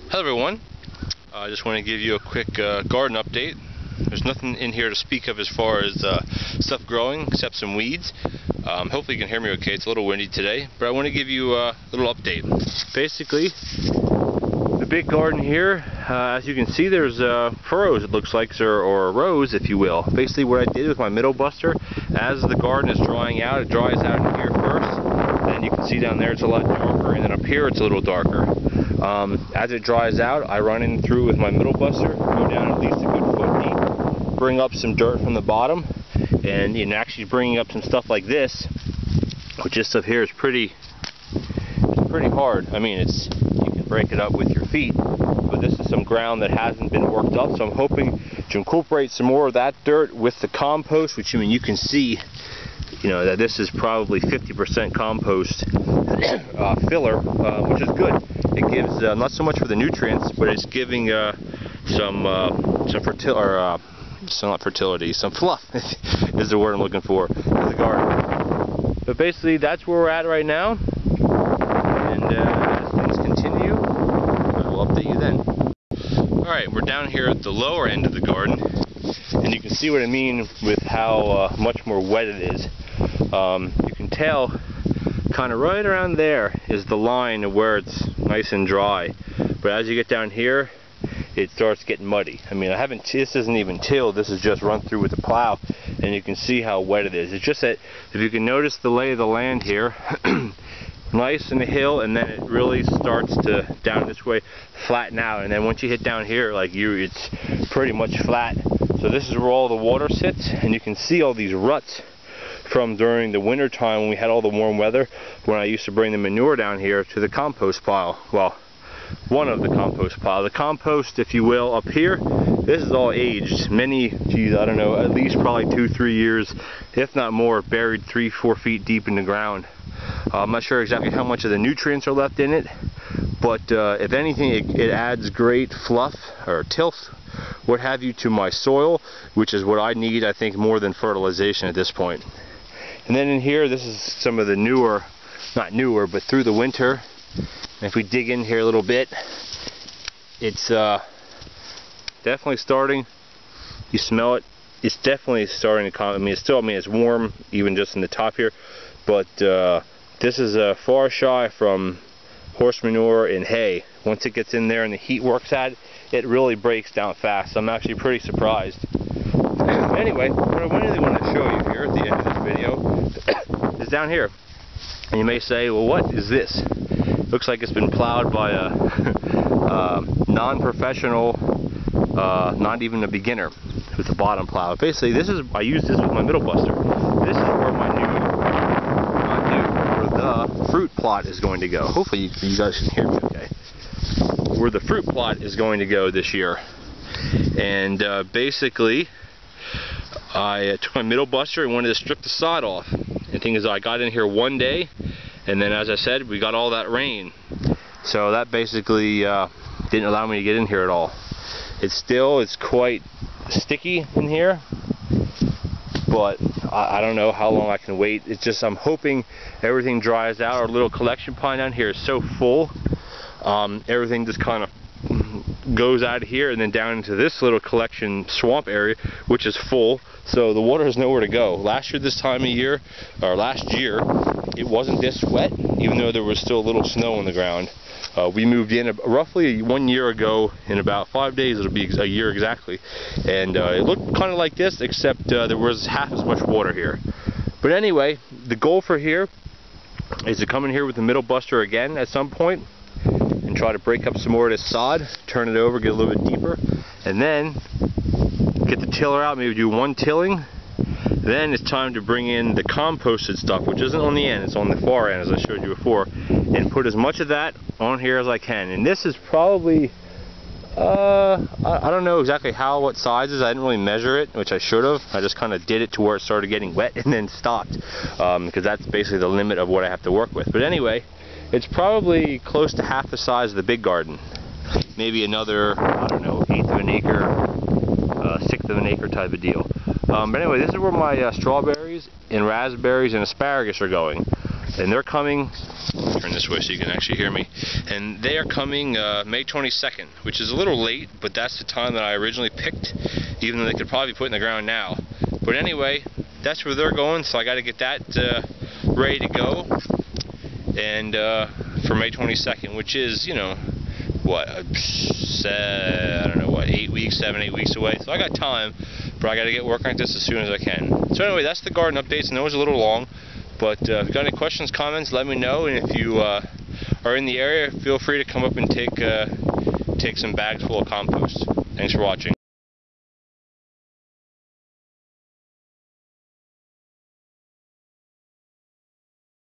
Hello everyone, I just want to give you a quick garden update. There's nothing in here to speak of as far as stuff growing except some weeds. Hopefully you can hear me okay. It's a little windy today, but I want to give you a little update. Basically, the big garden here, as you can see, there's furrows, it looks like, or rows if you will. Basically what I did with my middle buster, as the garden is drying out, it dries out in here first, and you can see down there it's a lot darker, and then up here it's a little darker. As it dries out, I run in through with my middle buster, go down at least a good foot deep, bring up some dirt from the bottom, and actually bringing up some stuff like this, which this stuff here is pretty hard. I mean, you can break it up with your feet, but this is some ground that hasn't been worked up, so I'm hoping to incorporate some more of that dirt with the compost, which you can see, that this is probably 50% compost filler, which is good. It gives not so much for the nutrients, but it's giving some fluff is the word I'm looking for in the garden. But basically, that's where we're at right now, and as things continue, I will update you then. All right, we're down here at the lower end of the garden, and you can see what I mean with how much more wet it is. You can tell kind of right around there is the line of where it's nice and dry, but as you get down here it starts getting muddy. I mean, this isn't even tilled, this is just run through with the plow, and you can see how wet it is. It's just that if you can notice the lay of the land here, nice in the hill, and then it really starts to down this way flatten out, and then once you hit down here, it's pretty much flat. So this is where all the water sits, and you can see all these ruts from during the winter time when we had all the warm weather, when I used to bring the manure down here to the compost pile. Well, one of the compost pile. The compost, if you will, up here, this is all aged. I don't know, at least probably 2-3 years, if not more, buried 3-4 feet deep in the ground. I'm not sure exactly how much of the nutrients are left in it, but if anything, it adds great fluff or tilth, what have you, to my soil, which is what I need, I think, more than fertilization at this point. And then in here, this is some of the not newer, but through the winter. And if we dig in here a little bit, it's definitely starting. You smell it. It's definitely starting to come. It's warm even just in the top here, but this is far shy from horse manure and hay. Once it gets in there and the heat works at it, it really breaks down fast. I'm actually pretty surprised. Anyway, what I really want to show you here at the end of this video is down here. And you may say, well, what is this? Looks like it's been plowed by a non-professional, not even a beginner, with a bottom plow. Basically, I use this with my middle buster. This is where where the fruit plot is going to go. Hopefully you guys can hear me okay. Where the fruit plot is going to go this year. And basically, I took my middle buster and wanted to strip the sod off. The thing is, I got in here one day, and then, as I said, we got all that rain. So that basically didn't allow me to get in here at all. It's quite sticky in here, but I don't know how long I can wait. It's just, I'm hoping everything dries out. Our little collection pond down here is so full. Everything just kind of goes out of here and then down into this little collection swamp area, which is full, so the water has nowhere to go. Last year this time of year, or last year, it wasn't this wet, even though there was still a little snow on the ground. We moved in roughly 1 year ago. In about 5 days it'll be a year exactly, and it looked kind of like this, except there was half as much water here. But anyway, the goal for here is to come in here with the middle buster again at some point and try to break up some more of this sod, turn it over, get a little bit deeper, and then get the tiller out, maybe do one tilling. Then it's time to bring in the composted stuff, which isn't on the end, it's on the far end as I showed you before, and put as much of that on here as I can. And this is probably, I don't know exactly what sizes. I didn't really measure it, which I should have. I just kind of did it to where it started getting wet and then stopped, because that's basically the limit of what I have to work with. But anyway, it's probably close to half the size of the big garden. Maybe another, I don't know, 1/8 of an acre, 1/6 of an acre type of deal. But anyway, this is where my strawberries and raspberries and asparagus are going. And they're coming, turn this way so you can actually hear me, and they are coming May 22nd, which is a little late, but that's the time that I originally picked, even though they could probably be put in the ground now. But anyway, that's where they're going, so I got to get that ready to go, and for May 22nd, which is, you know, what, I don't know, what, 8 weeks, 7, 8 weeks away. So I got time, but I got to get working on this as soon as I can. So anyway, that's the garden updates. I know it was a little long, but if you've got any questions, comments, let me know. And if you are in the area, feel free to come up and take some bags full of compost. Thanks for watching.